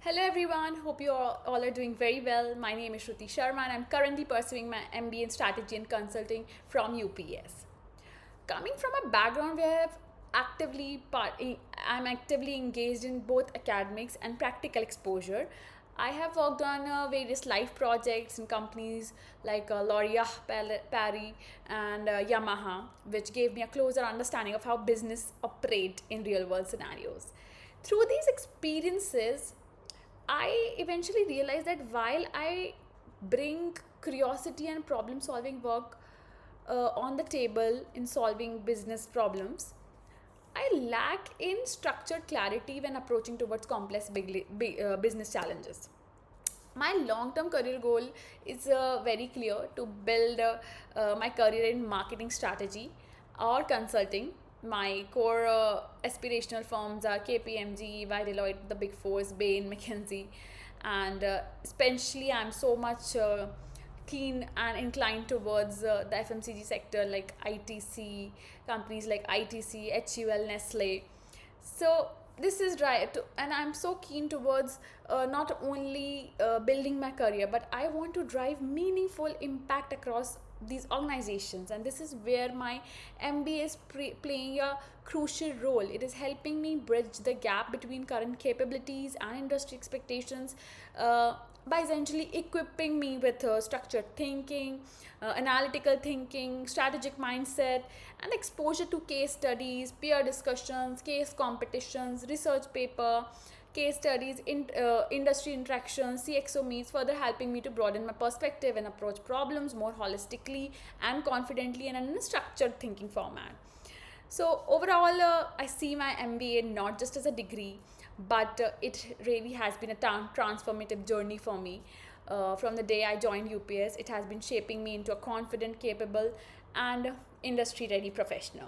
Hello everyone, hope you all are doing very well. My name is Shruti Sharma and I'm currently pursuing my MBA in Strategy and Consulting from UPS. Coming from a background where I'm actively engaged in both academics and practical exposure. I have worked on various life projects in companies like L'Oreal Paris and Yamaha, which gave me a closer understanding of how business operate in real world scenarios. Through these experiences, I eventually realized that while I bring curiosity and problem solving work on the table in solving business problems, I lack in structured clarity when approaching towards complex business challenges. My long term career goal is very clear to build my career in marketing strategy or consulting. My core aspirational firms are KPMG, EY, Deloitte, the Big Fours, Bain, McKinsey, and especially I'm so much keen and inclined towards the FMCG sector like ITC, companies like ITC, HUL, Nestle. So this is right, and I'm so keen towards not only building my career, but I want to drive meaningful impact across these organizations, and this is where my MBA is playing a crucial role. It is helping me bridge the gap between current capabilities and industry expectations. By essentially equipping me with structured thinking, analytical thinking, strategic mindset, and exposure to case studies, peer discussions, case competitions, research paper, case studies, industry interactions, CXO meets, further helping me to broaden my perspective and approach problems more holistically and confidently and in a structured thinking format. So overall, I see my MBA not just as a degree, but it really has been a transformative journey for me. From the day I joined UPS, it has been shaping me into a confident, capable, and industry ready professional.